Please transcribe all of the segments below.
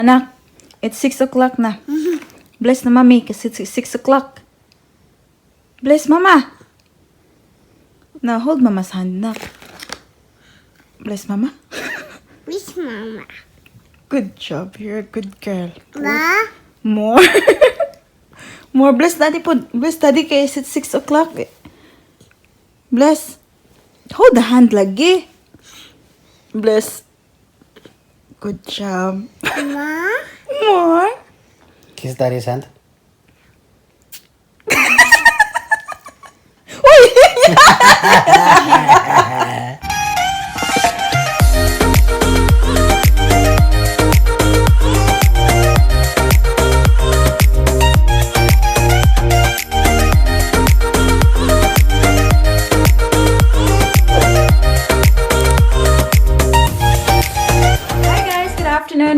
Anak, it's 6 o'clock na. Bless na mami kasi it's 6 o'clock. Bless mama. Now, hold mama's hand na. Bless mama. Which mama? Good job. You're a good girl. Ma? More. More. Bless daddy po. Bless daddy kaya it's 6 o'clock. Bless. Hold the hand lagi. Bless. Good job. Ma? More. Kiss daddy's hand.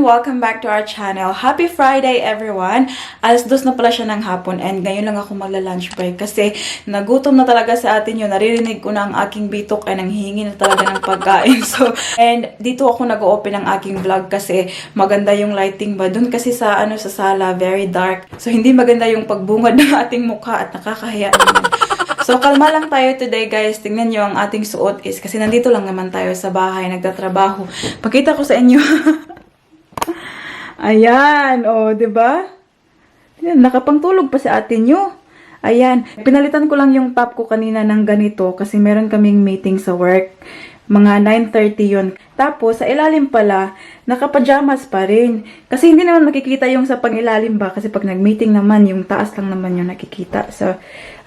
Welcome back to our channel. Happy Friday, everyone! Alas 2 na pala siya ng hapon and ngayon lang ako magla-lunch break kasi nagutom na talaga sa atin yun. Naririnig ko na ang aking bitok ay nanghihingi na talaga ng pagkain. So, and dito ako nag-open ng aking vlog kasi maganda yung lighting ba. Doon kasi sa, sa sala, very dark. So, hindi maganda yung pagbungad ng ating mukha at nakakahiya naman. So, kalma lang tayo today, guys. Tingnan nyo ang ating suot is kasi nandito lang naman tayo sa bahay, nagtatrabaho. Pakita ko sa inyo. Ayan, oh, 'di ba? Nakapangtulog pa sa atin nyo. Ayan, pinalitan ko lang yung top ko kanina ng ganito kasi meron kaming meeting sa work. Mga 9:30 yon. Tapos, sa ilalim pala, nakapajamas pa rin. Kasi hindi naman makikita yung sa pangilalim ba? Kasi pag nag-meeting naman, yung taas lang naman yung nakikita. So,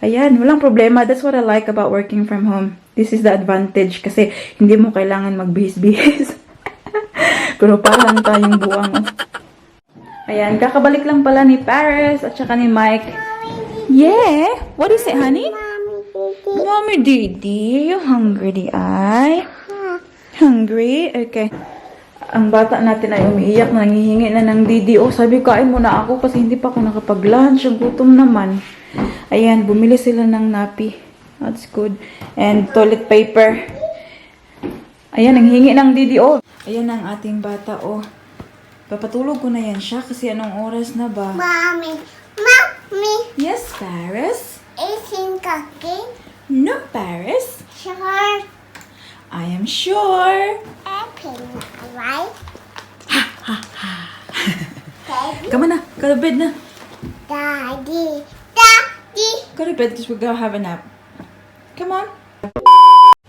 ayan, walang problema. That's what I like about working from home. This is the advantage kasi hindi mo kailangan magbihis-bihis. Pero parang tayong buwang. Ayan, kakabalik lang pala ni Paris at saka ni Mike. Yeah? What is it, honey? Mommy, Didi. You hungry, di ay? Hungry? Okay. Ang bata natin ay umiiyak na nangihingi na ng Didi. Oh, sabi kain muna ako kasi hindi pa ako nakapag-lunch. Ang gutom naman. Ayan, bumili sila ng napi. That's good. And toilet paper. Ayan, nanghihingi ng Didi. Oh, ayan ang ating bata. Oh. Papatulog ko na yan siya kasi anong oras na ba? Mommy. Mommy. Yes, Paris? Eating cookie. No, Paris. Sure. I am sure. Apple. Right? Daddy. Come on na. Go to bed na. Daddy. Daddy. Go to bed because we're gonna have a nap. Come on.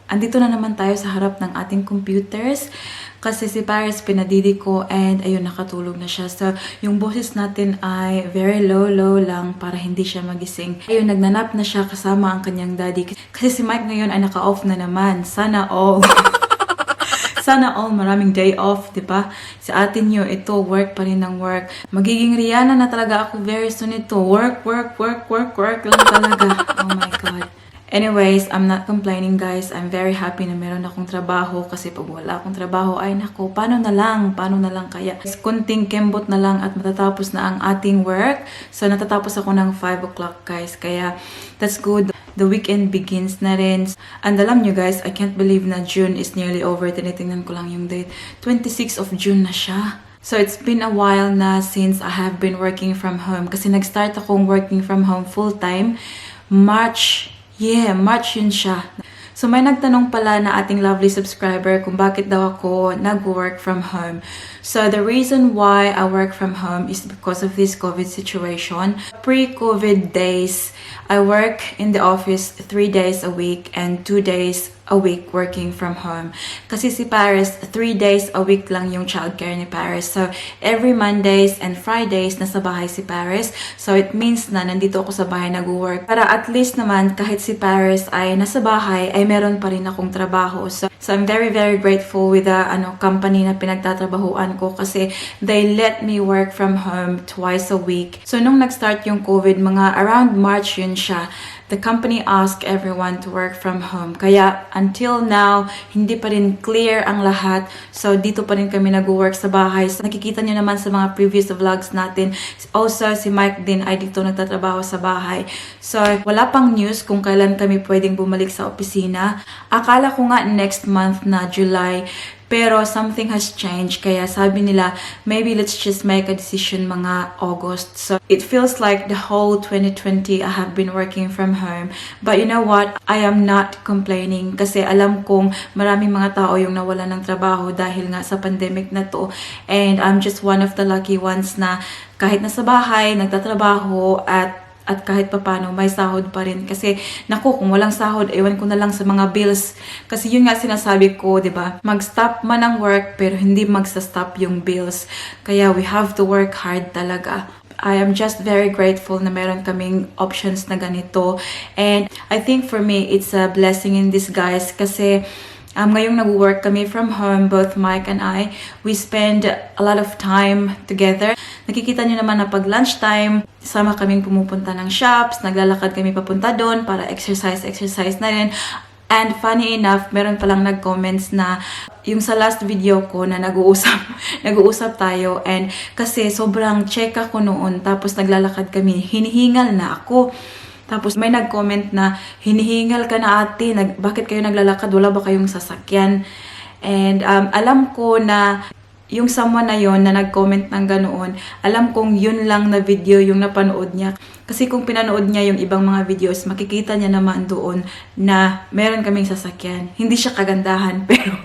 Andito na naman tayo sa harap ng ating computers kasi si Paris pinadidi ko and ayun nakatulog na siya. So yung boses natin ay very low lang para hindi siya magising. Ayun nagnanap na siya kasama ang kanyang daddy. Kasi si Mike ngayon ay naka-off na naman. Sana all. Sana all maraming day off, di ba? Sa atin nyo, ito, work pa rin ng work. Magiging Rihanna na talaga ako very soon ito. Work lang talaga. Oh my God. Anyways, I'm not complaining, guys. I'm very happy na meron akong trabaho kasi pag wala akong trabaho, ay nako, paano na lang kaya? Kunting kembot na lang at matatapos na ang ating work. So, natatapos ako ng 5 o'clock, guys. Kaya, that's good. The weekend begins na rin. And alam nyo, guys, I can't believe na June is nearly over. Tinitingnan ko lang yung date. 26 of June na siya. So, it's been a while na since I have been working from home. Kasi nag-start akong working from home full-time. March yun siya. So, may nagtanong pala na ating lovely subscriber kung bakit daw ako nag-work from home. So, the reason why I work from home is because of this COVID situation. Pre-COVID days, I work in the office 3 days a week and 2 days a week working from home. Kasi si Paris, 3 days a week lang yung childcare ni Paris. So, every Mondays and Fridays, nasa bahay si Paris. So, it means na nandito ako sa bahay nag-work. Para at least naman, kahit si Paris ay nasa bahay, ay meron pa rin akong trabaho. So I'm very grateful with the company na pinagtatrabahuan ko kasi they let me work from home twice a week. So, nung nag-start yung COVID, mga around March yun siya. The company asked everyone to work from home. Kaya until now, hindi pa rin clear ang lahat. So dito pa rin kami nag-work sa bahay. So, nakikita nyo naman sa mga previous vlogs natin. Also, si Mike din ay dito nagtatrabaho sa bahay. So wala pang news kung kailan kami pwedeng bumalik sa opisina. Akala ko nga next month na July. Pero something has changed. Kaya sabi nila, maybe let's just make a decision mga August. So it feels like the whole 2020 I have been working from home. But you know what? I am not complaining kasi alam kong maraming mga tao yung nawala ng trabaho dahil nga sa pandemic na to. And I'm just one of the lucky ones na kahit nasa bahay, nagtatrabaho at kahit papano may sahod pa rin. Kasi naku, kung walang sahod, ewan ko na lang sa mga bills. Kasi yun nga sinasabi ko, di ba? Mag-stop man ang work pero hindi magsa-stop yung bills. Kaya we have to work hard talaga. I am just very grateful na meron kaming options na ganito. And I think for me, it's a blessing in disguise kasi ngayong nag-work kami from home, both Mike and I, we spend a lot of time together. Nakikita nyo naman na pag lunchtime, sama kaming pumupunta ng shops, naglalakad kami papunta doon para exercise na rin. And funny enough, meron palang nag-comments na yung sa last video ko na nag-uusap tayo. And kasi sobrang check ako noon, tapos naglalakad kami, hinihingal na ako. Tapos may nag-comment na, hinihingal ka na ate, bakit kayo naglalakad? Wala ba kayong sasakyan? And alam ko na yung someone na yon na nag-comment ng ganoon, alam kong yun lang na video yung napanood niya. Kasi kung pinanood niya yung ibang mga videos, makikita niya naman doon na meron kaming sasakyan. Hindi siya kagandahan, pero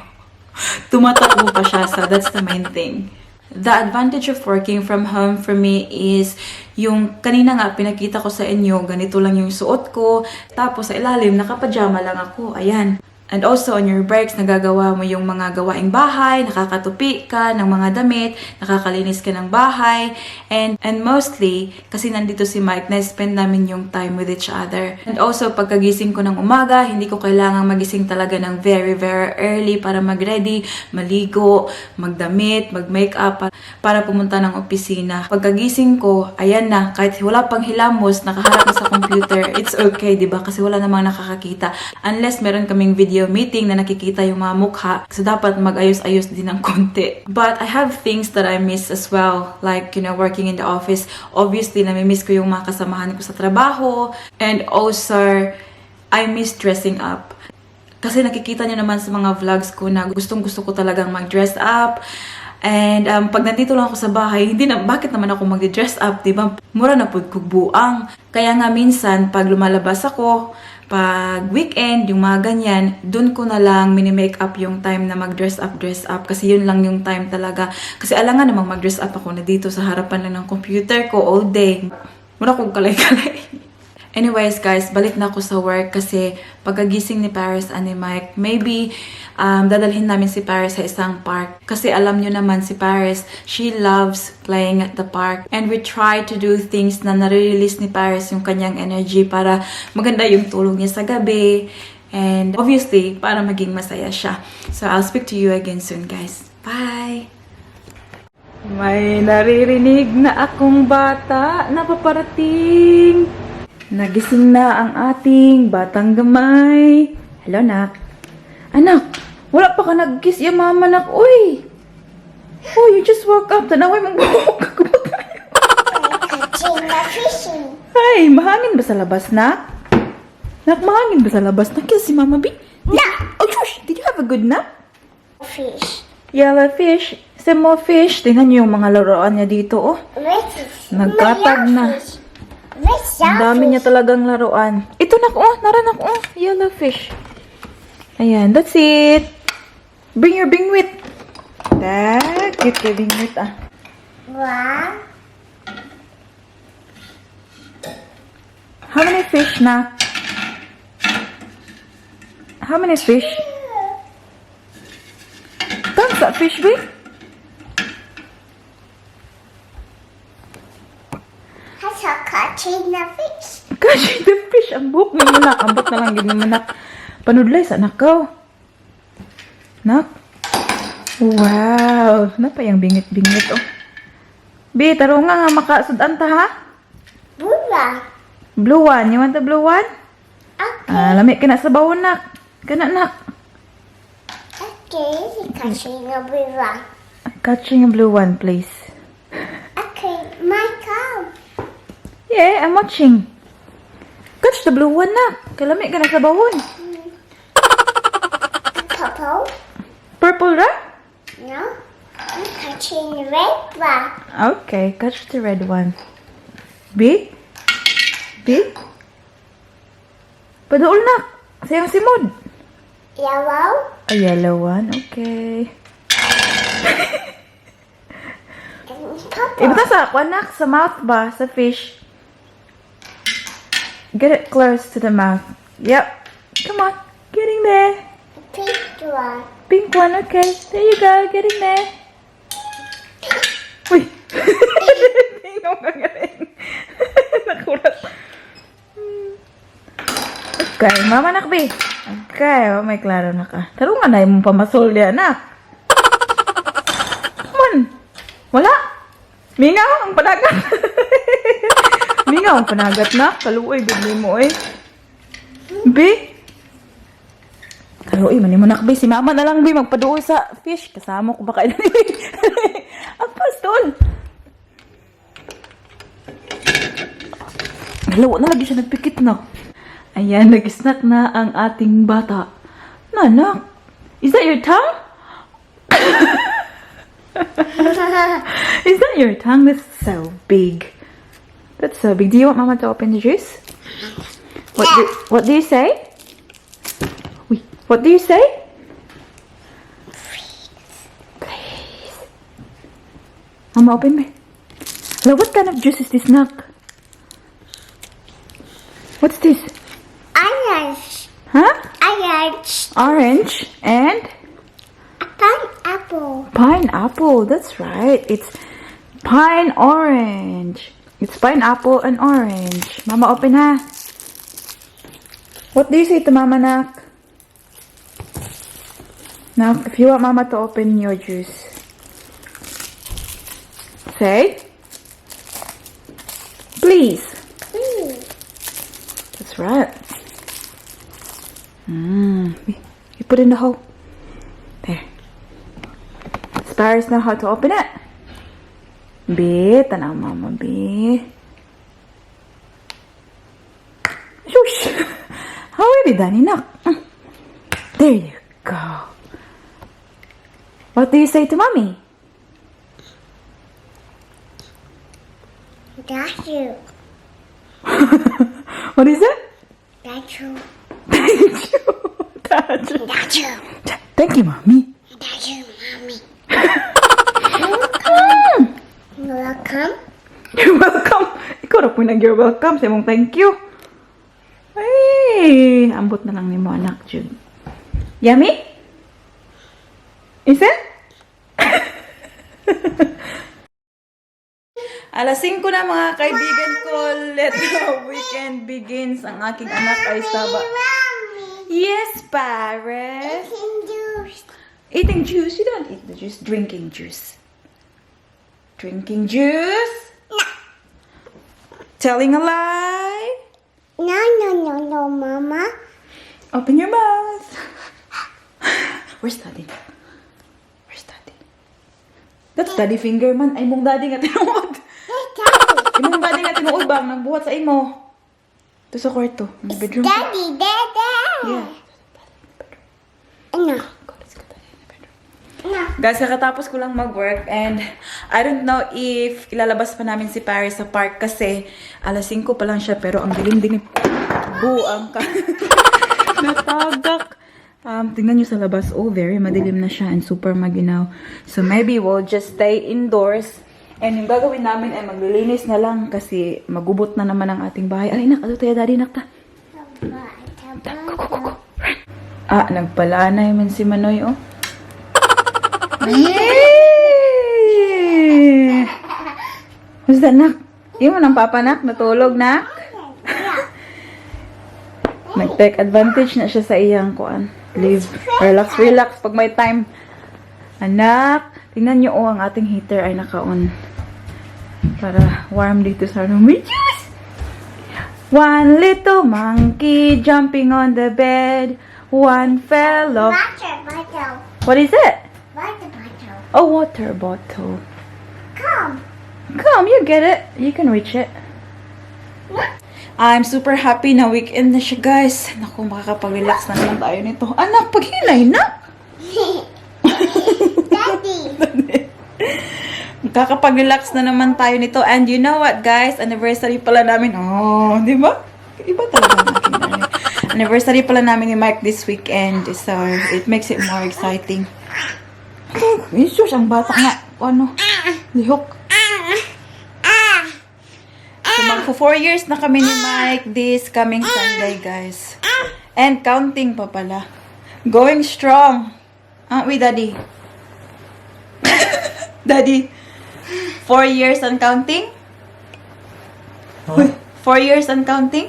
tumatakbo pa siya. So that's the main thing. The advantage of working from home for me is yung kanina nga pinakita ko sa inyo, ganito lang yung suot ko. Tapos sa ilalim, nakapajama lang ako. Ayan. And also, on your breaks, nagagawa mo yung mga gawaing bahay, nakakatupi ka ng mga damit, nakakalinis ka ng bahay, and mostly, kasi nandito si Mike, na-spend namin yung time with each other. And also, pagkagising ko ng umaga, hindi ko kailangang magising talaga ng very, very early para mag-ready, maligo, magdamit, mag-makeup, para pumunta ng opisina. Pagkagising ko, ayan na, kahit wala pang hilamos, nakaharap na sa computer, it's okay, diba? Kasi wala namang nakakakita. Unless meron kaming video meeting na nakikita yung mga mukha. So, dapat mag-ayos-ayos din ng konti. But I have things that I miss as well. Like, you know, working in the office. Obviously, nami-miss ko yung mga kasamahan ko sa trabaho. And also, I miss dressing up. Kasi nakikita nyo naman sa mga vlogs ko na gustong-gusto ko talagang mag-dress up. And pag nandito lang ako sa bahay, bakit naman ako mag-dress up, diba? Mura na po kugbuang. Kaya nga minsan, pag lumalabas ako, pag weekend, yung mga ganyan, dun ko na lang mini-make up yung time na mag-dress up. Kasi yun lang yung time talaga. Kasi alangan namang mag-dress up ako na dito sa harapan lang ng computer ko all day. Muna kong kalay-kalay. Anyways, guys, balik na ako sa work kasi pagkagising ni Paris and ni Mike, maybe dadalhin namin si Paris sa isang park. Kasi alam nyo naman si Paris, she loves playing at the park. And we try to do things na nare-release ni Paris yung kanyang energy para maganda yung tulog niya sa gabi. And obviously, para maging masaya siya. So, I'll speak to you again soon, guys. Bye! May naririnig na akong bata na paparating. Nagising na ang ating batang gamay. Hello, nak. Anak, wala pa ka nag-kiss yung mama, nak. Uy! Oh, you just woke up. Tanaway mong buhok. Catching the fishing. Ay, mahangin ba sa labas, nak? Nak, mahangin ba sa labas? Nakiss si Mama B? No. Oh, shush! Did you have a good nap? Fish. Yellow fish. Some more fish. Tingnan niyo yung mga laruan niya dito, oh. Nagkatag na. Ang dami niya talagang laruan. Ito na ko, naranak ko, yellow fish. Ayan, that's it. Bring your bingwit. Tak, cute kay bingwit, ah. One. How many fish na? How many fish? Thanks, that fish, babe. Catching the fish. Catching the fish. Ang buhok mo muna. Ambot na lang yun naman, nak. Panudlay sa nakaw. Nak. Wow. Napayang bingit-bingit, oh. Bi, taro nga makasudan ta, ha? Bula. Blue one. You want the blue one? Okay. Lamig ka na sa bawon, nak. Kana, nak. Okay. Catching a bula. Catching a blue one, please. Okay. My cow. Yeah, I'm watching. Catch the blue one, nak. Kalamig ka na sa bawon. Purple. Purple ra? No? I'm catching the red one. Okay, catch the red one. B? B? Paduol na. Sayang simod. Yellow A yellow one, okay. and purple. Ibita sa anak, sa mouth ba? Sa fish. Get it close to the mouth. Yep. Come on. Getting there. The pink one. Pink one, okay. There you go. Getting there. Uy. Tingnan ka galing. Nakulat. Okay, mama nakbi. Okay, oh, may klaro na ka. Tarungan na yung pamasol yan, na. Come on. Wala. Mingaw ang panagat. Mingaw ang panagat na. Kaluoy, bigli mo eh. B? Kaluoy, mani mo nakbi. Si mama na lang, B, magpaduoy sa fish. Kasama ko ba kayo? Ang pastol. Halawa na lagi siya nagpikit na. Ayan, nag-snack na ang ating bata. Nanak, is that your tongue? Is that your tongue? That's so big. That's so big. Do you want Mama to open the juice? What do you say? Wait, what do you say? Please. Mama, open me. Hello, what kind of juice is this, Nak? What's this? Orange. Huh? Orange. Orange and A pineapple. pineapple. That's right. It's pine orange. It's pineapple and orange. Mama, open ha. What do you say to Mama, Nak? Now, if you want Mama to open your juice, say, please. That's right. You put in the hole. There. Spires know how to open it. B, tanaw Mama, B. Shush! How are you done, Nak? There you go. What do you say to Mommy? That's you. What is it? That's you. Thank you. Thank you. That's you. Thank you, Mommy. That's you, mommy. Mm. Welcome. You're welcome. Ikaw na po you're welcome. Sa mong thank you. Ay, ambot na lang ni mo, anak, Jude. Yummy? Is it? Alas 5 na mga kaibigan ko. Let the weekend begins. Ang aking anak ay saba. Mommy. Yes, Paris. Juice. Eating juice? You don't eat the juice. Drinking juice. Drinking juice? No. Telling a lie? No, no, no, no, Mama. Open your mouth. Where's Daddy? Where's Daddy? That's Daddy finger man. Ay mong Daddy nga tinuod. Hey, Daddy. Imong Daddy nga tinuod bang nagbuhat sa imo. Ito sa kwarto. Ang bedroom. Daddy, Daddy. Yeah. No. Go, let's go Daddy in the bedroom. No. Guys, kakatapos ko lang mag-work and I don't know if ilalabas pa namin si Paris sa park kasi alas 5 pa lang siya pero ang dilim-dilim. Buang ka. Natagak. Tingnan nyo sa labas. Oh, very madilim na siya and super maginaw. So maybe we'll just stay indoors. And yung gagawin namin ay maglilinis na lang kasi magubot na naman ang ating bahay. Ay, nak, ano tayo, Daddy, nak ta. Ah, nagpalanay man si Manoy, oh. Yay! Who's that, nak? Yung ng papa, nak? Natulog, nak? Nag-take advantage na siya sa iyang kuan. Live. Relax, relax. Pag may time. Anak, tingnan nyo, oh, ang ating heater ay naka-on. Para warm dito sa room. May juice! One little monkey jumping on the bed. One fell off. Water bottle. What is it? Water bottle. A water bottle. Come. Come, you get it. You can reach it. I'm super happy na weekend na siya, guys. Naku, makakapag-relax na naman tayo nito. Anak, paghinay na. Daddy. Kakapag-relax na naman tayo nito. And you know what, guys? Anniversary pala namin. Oh, di ba? Iba talaga ang aking nanay. Anniversary pala namin ni Mike this weekend. So, it makes it more exciting. Oh, Jesus, ang bata nga. Ano? Lihok. So, magpo 4 years na kami ni Mike this coming Sunday, guys. And counting pa pala. Going strong. Aren't we, Daddy? Daddy, 4 years and counting? 4 years and counting?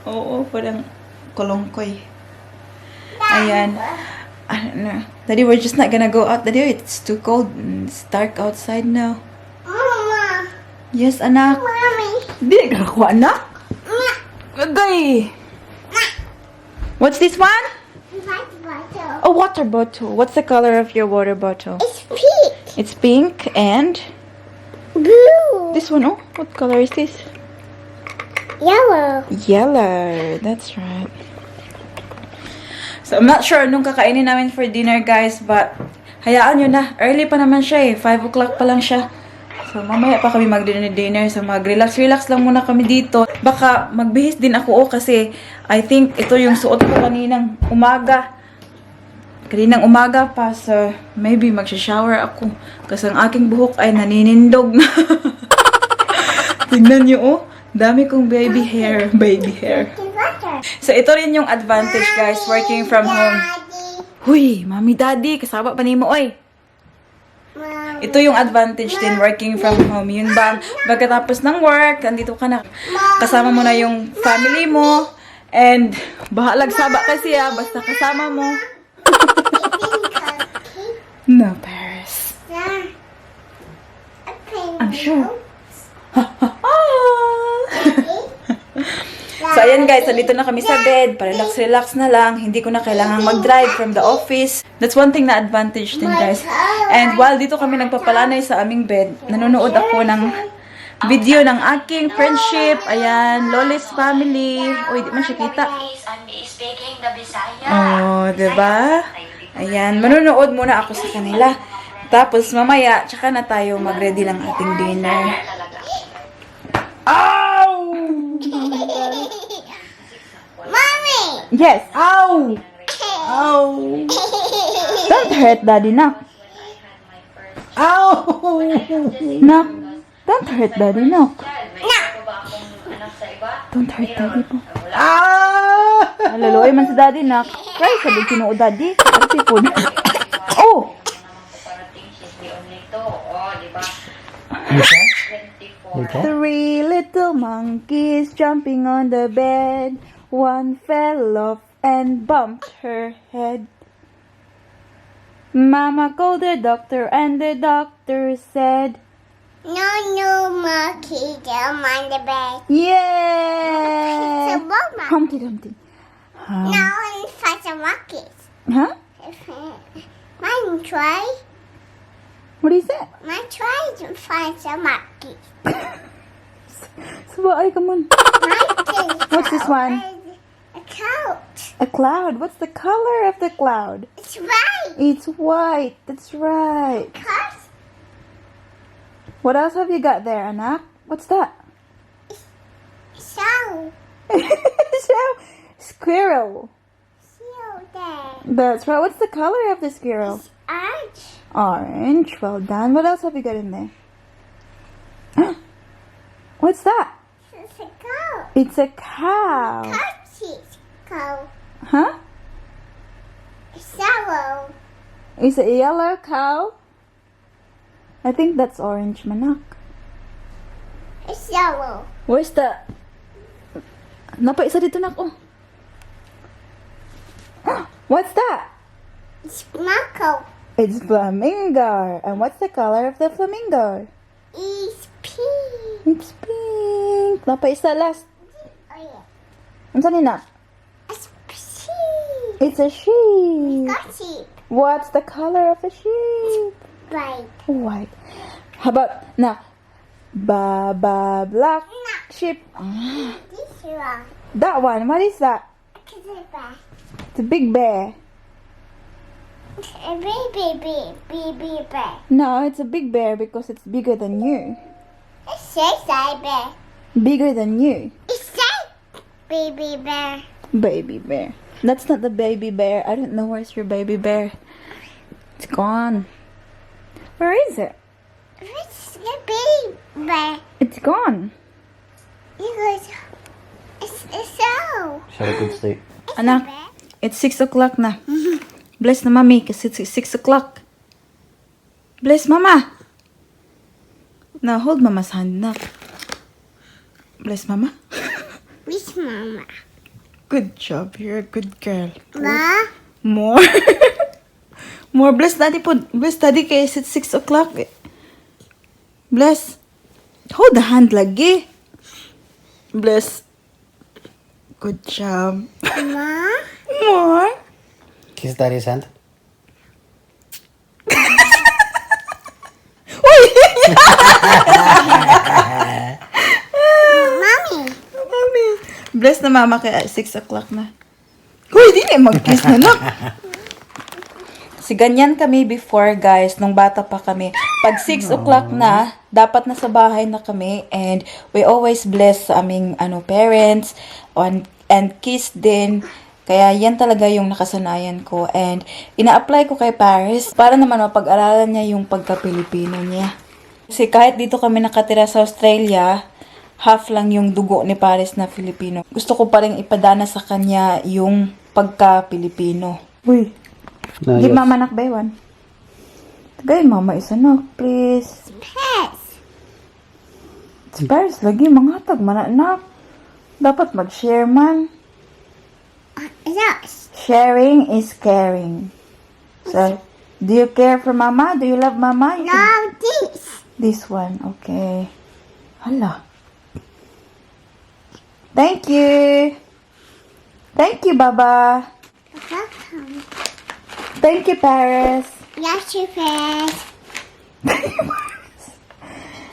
Oo, parang kolongkoy. Ayan. I don't know. Daddy, we're just not gonna go out. Daddy, it's too cold. It's dark outside now. Mama. Yes, anak. Mommy. Di ka kuha, anak. Agay. What's this one? Water bottle. A water bottle. What's the color of your water bottle? It's pink. It's pink and Blue. this one. Oh, what color is this? Yellow. Yellow. That's right. So, I'm not sure anong kakainin namin for dinner, guys. But, hayaan nyo na. Early pa naman siya eh. 5 o'clock pa lang siya. So, mamaya pa kami mag-dinner. So, mag-relax lang muna kami dito. Baka magbihis din ako kasi I think ito yung suot ko kaninang umaga. Kaninang umaga pa. So, maybe magsha-shower ako. Kasi ang aking buhok ay naninindog na. Tingnan nyo, oh. Dami kong baby hair. Baby hair. Water. So, ito rin yung advantage, guys, working from home. Daddy. Huy, mami, daddy, kasama pa ni mo, oy. Mom. Ito yung advantage din, working from home. Yun ba, pagkatapos ng work, andito ka na. Kasama mo na yung family mo. And, bahalag saba kasi basta kasama mo. No, Paris. I'm sure. So, ayan guys, nandito na kami sa bed. Relax na lang. Hindi ko na kailangang mag-drive from the office. That's one thing na advantage din, guys. And while dito kami nagpapalanay sa aming bed, nanonood ako ng video ng aking friendship. Ayan, Lola's family. Uy, di man siya kita. Oh, diba? Ayan, manonood muna ako sa kanila. Tapos, mamaya, tsaka na tayo mag-ready ng ating dinner. Ow! Mommy. Yes. Ow! Ow! Don't hurt daddy, nak. Ow! Nak. Don't hurt daddy, nak. Don't hurt daddy po. Ah! Laloy man sa daddy, nak. Cry sa di kinuo daddy. Kasi po. Oh! Three little monkeys jumping on the bed. One fell off and bumped her head. Mama called the doctor and the doctor said, No, monkey, jump on the bed. It's a "Yay! mama. Humpty Dumpty." Now it's find some monkeys. Huh? Mine try. What is that? Mine try to find some monkeys. Sabay, come on. What's this one? A coat. A cloud. What's the color of the cloud? It's white. It's white. That's right. Cause What else have you got there, anak? What's that? so Squirrel. see there. That's right. What's the color of the squirrel? Arch. Orange. Well done. What else have you got in there? What's that? It's a coat. It's a cow. Coaches. Coat. Huh? Yellow. Is it a yellow cow? I think that's orange, manak. It's yellow. Where's the... Napa isa dito nak. Oh. What's that? It's my coat. It's flamingo. And what's the color of the flamingo? It's pink. It's pink. Napa isa last. Oh yeah. Ano ni nak? It's sheep. It's a sheep. Got sheep. What's the color of a sheep? Right. White. How about now? Black sheep. This one. That one. What is that? It's a bear. It's a big bear. A baby bear. No, it's a big bear because it's bigger than you. It says I bear. Bigger than you. It says baby bear. Baby bear. That's not the baby bear. I don't know where's your baby bear. It's gone. Where is it? What's the baby bear? It's gone. Because it's so. She had a good sleep. It's Anak. a bear. It's 6 o'clock na. Bless na mami kasi it's 6 o'clock. Bless mama. Now hold mama's hand na. Bless mama. Miss Mama. Good job. You're a good girl. Ma? More. More. Bless daddy po. Bless daddy kaya it's 6 o'clock. Bless. Hold the hand lagi. Bless. Good job. Ma? More. Kiss daddy's hand. Mommy. Mami. Bless na mama kaya 6 o'clock na. Uy, di na mag-kiss na lang. Si ganyan kami before, guys, nung bata pa kami. Pag 6 o'clock na, dapat nasa bahay na kami and we always bless sa aming parents and kiss din. Kaya yan talaga yung nakasanayan ko and ina-apply ko kay Paris para naman mapag-aralan niya yung pagka-Pilipino niya. Kasi kahit dito kami nakatira sa Australia, half lang yung dugo ni Paris na Filipino. Gusto ko pa rin ipadana sa kanya yung pagka-Pilipino. Uy, No, give yes. mama nak baywan. Tagay mama isa nak, please. Pets. Si Paris lagi mangatag man anak. Dapat mag-share man. Yes. Sharing is caring. So, do you care for mama? Do you love mama? You No, should- this. This one, okay. Hala. Thank you. Thank you, Baba. Welcome. Thank you, Paris. Yes, you pets.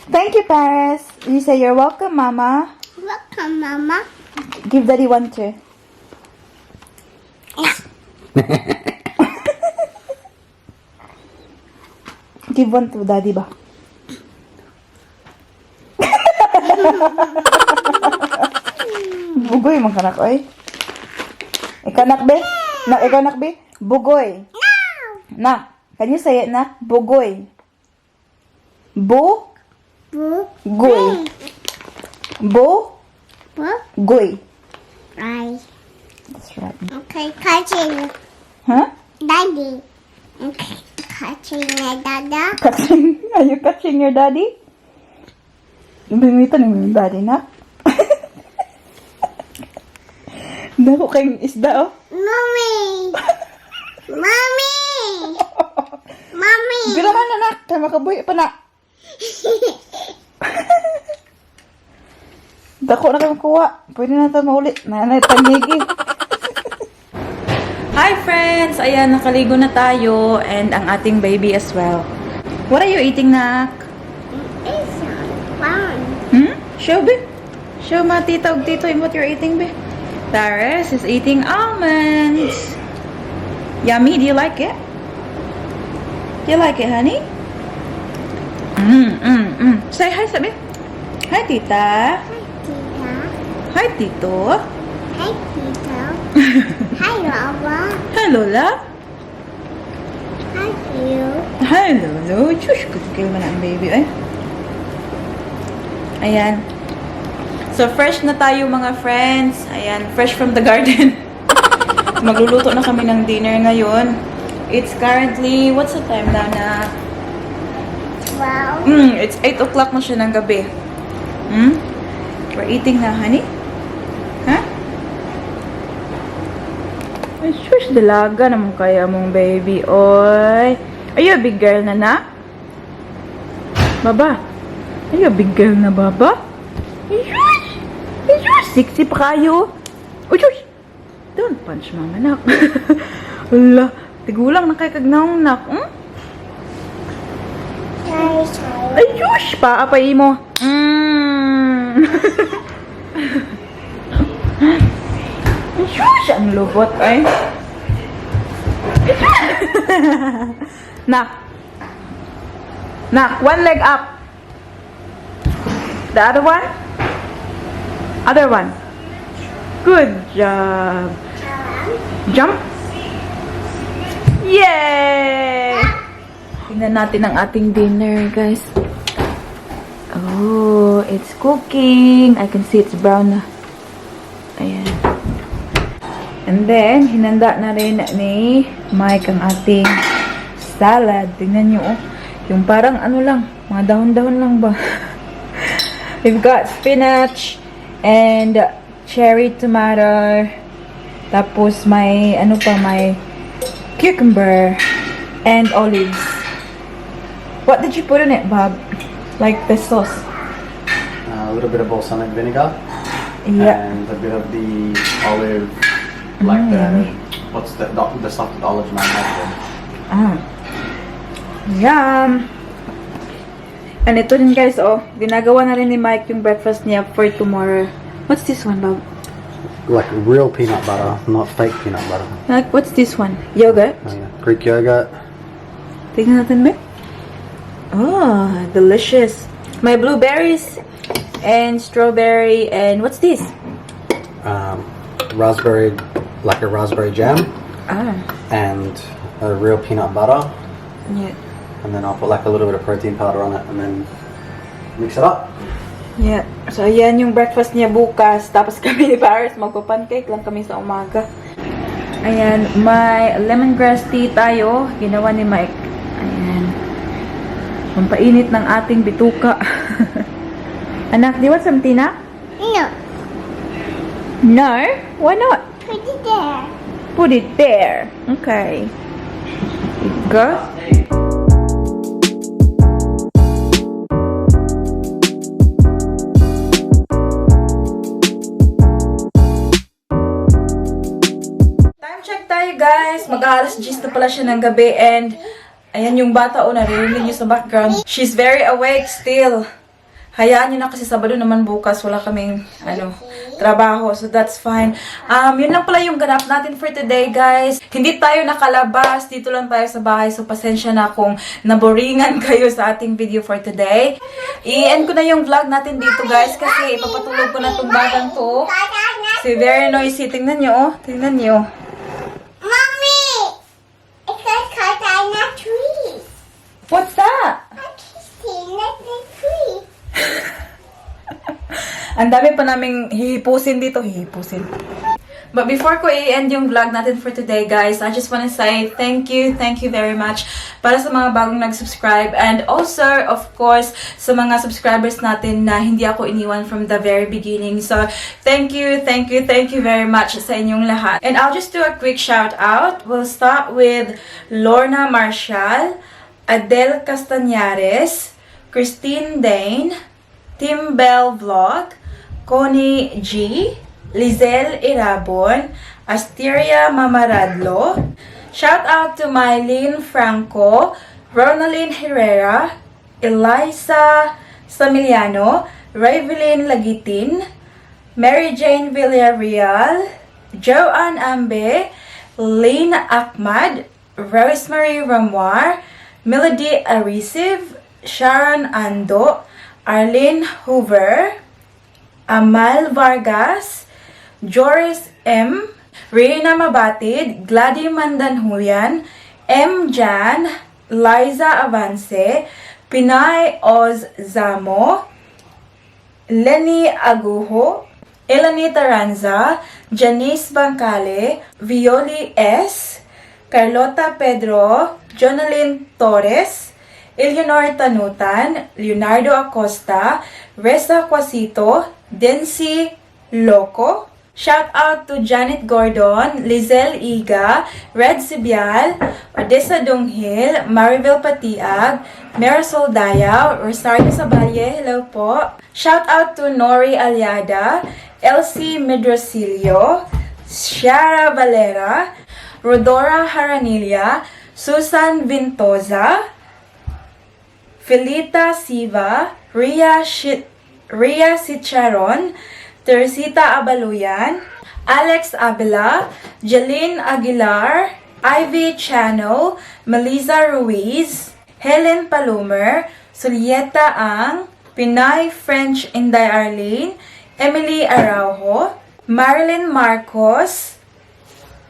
Thank you, Paris. You say you're welcome, Mama. Welcome, Mama. Give Daddy one too. Give one to Daddy ba? Bugoy man kanak oy. Ikanak be? Nak ikanak be? Bugoy. Nak, can you say it nak? Bugoy. Bu Boo. goy. Bu Boo. goy. Right. That's right. Okay, catching Huh? Daddy. Okay, catching my dada. Catching? Are you catching your daddy? Bimitan ng daddy na? Dako kayong isda oh. Mommy. Mommy. Mommy. Birahan na nak, kaya makabuhi pa na. Dako na kayo makuha. Pwede na ito maulit. Nanay tangigi. Hi friends! Ayan, nakaligo na tayo and ang ating baby as well. What are you eating, nak? It's fun. Show, be. Show ma tita ug tito what you're eating, be. Paris is eating almonds. Yummy, do you like it? Do you like it, honey? Say hi, sabi. Hi, tita. Tita. Hi, tito. Hi, Tito. Hi, Lola. Hi, Lola. Hi, you. Hi, Lolo. Shush, kutukil mo na ang baby, eh. Ayan. So, fresh na tayo, mga friends. Ayan, fresh from the garden. Magluluto na kami ng dinner ngayon. It's currently, what's the time now na? Well, It's 8 o'clock na siya ng gabi. We're eating na, honey? Ha? Ay, shush, dalaga naman kaya mong baby, oy. Are you a big girl na na? Baba? Are you a big girl na, baba? Ay, shush! Ay, shush! Sexy pa kayo. Uy, shush! Don't punch mama, nak. Ala, tigulang na kay kagnaong, nak. sorry, sorry. Ay, shush! Paapay mo. Ay, shush! Ang lubot, ay. Ay, shush! Knock. Knock. One leg up. The other one? Other one. Good job. Jump. Yay! Tingnan natin ang ating dinner, guys. Oh, it's cooking. I can see it's brown na. Ayan. And then, hinanda na rin ni Mike ang ating salad. Tingnan nyo, oh. Yung parang ano lang, mga dahon-dahon lang ba? We've got spinach and cherry tomato. Tapos may, ano pa, may cucumber and olives. What did you put in it, Bob? Like the sauce? A little bit of balsamic vinegar. Yeah. And a bit of the olive, like what's the salted olive marinated. Ah. Yum! And ito din guys, oh. Ginagawa na rin ni Mike yung breakfast niya for tomorrow. What's this one, Bob? Like real peanut butter, not fake peanut butter. Like, what's this one? Yogurt? Oh, yeah. Greek yogurt. Tingnan natin, ba? Oh, delicious. My blueberries and strawberry and what's this? Raspberry, like a raspberry jam. Ah, And a real peanut butter. yeah. And then I'll put like a little bit of protein powder on it and then mix it up. Yeah. So, ayan yung breakfast niya bukas. Tapos kami ni Paris, magpapancake lang kami sa umaga. Ayan, may lemongrass tea tayo. Ginawa ni Mike. Ayan. Pampainit ng ating bituka. Anak, do you want some tea na? No. No? Why not? Put it there. Put it there. Okay. Go. Time check tayo guys. Mag-aalas 10 na pala siya ng gabi and ayan yung bata o naririnig niyo sa background. She's very awake still. Hayaan nyo na kasi Sabado naman bukas. Wala kaming, trabaho. So, that's fine. Yun lang pala yung ganap natin for today, guys. Hindi tayo nakalabas. Dito lang tayo sa bahay. So, pasensya na kung naboringan kayo sa ating video for today. I-end ko na yung vlog natin dito, guys. Kasi ipapatulog ko na itong batang to. Si very noisy. Tingnan nyo, oh. Tingnan nyo. Mommy! It's a katana tree. What's that? I can see like the tree. Ang dami pa naming hihipusin dito. Hihipusin. But before ko i-end yung vlog natin for today, guys, I just want to say thank you very much para sa mga bagong nag-subscribe and also, of course, sa mga subscribers natin na hindi ako iniwan from the very beginning. So, thank you very much sa inyong lahat. And I'll just do a quick shout out. We'll start with Lorna Marshall, Adele Castañares, Christine Dane, Tim Bell Vlog, Connie G, Lizelle Irabon, Asteria Mamaradlo. Shout out to Mylene Franco, Ronaldine Herrera, Eliza Samiliano, Ravelyn Lagitin, Mary Jane Villarreal, Joanne Ambe, Lynn Ahmad, Rosemary Ramoir, Melody Arisiv, Sharon Ando, Arlene Hoover, Amal Vargas, Joris M, Reina Mabatid, Gladys Mandanhuyan, M. Jan, Liza Avance, Pinay Oz Zamo, Lenny Agujo, Elani Taranza, Janice Bancale, Violi S, Carlota Pedro, Jonalyn Torres, Eleanor Tanutan, Leonardo Acosta, Reza Quasito, Dency Loco. Shout out to Janet Gordon, Lizelle Iga, Red Sibial, Odessa Donghil, Maribel Patiag, Marisol Dayaw, Rosario Saballe, hello po. Shout out to Nori Aliada, Elsie Medrosilio, Ciara Valera, Rodora Haranilia, Susan Vintoza, Felita Siva, Ria Sicharon, Teresita Abaluyan, Alex Abela, Jeline Aguilar, Ivy Chano, Melissa Ruiz, Helen Palumer, Sulieta Ang, Pinay French Inday Arlene, Emily Araujo, Marilyn Marcos,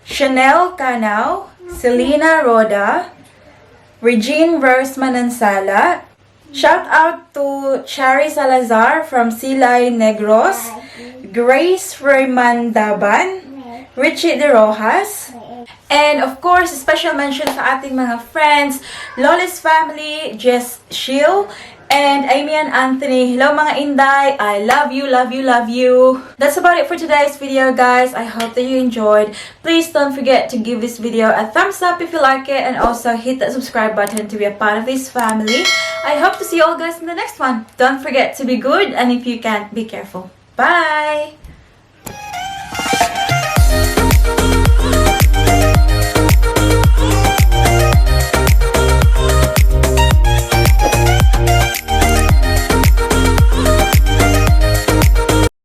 Chanel Canao, Selena Roda, Regine Rose Manansala. Shout out to Chari Salazar from Silay Negros, Grace Raymandaban, Richie De Rojas, and of course, special mention sa ating mga friends, Lolis family, Jess Shiel, and Amy and Anthony. Hello mga Inday, I love you, love you, love you. That's about it for today's video, guys. I hope that you enjoyed. Please don't forget to give this video a thumbs up if you like it, and also hit that subscribe button to be a part of this family. I hope to see you all guys in the next one. Don't forget to be good, and if you can't, be careful. Bye!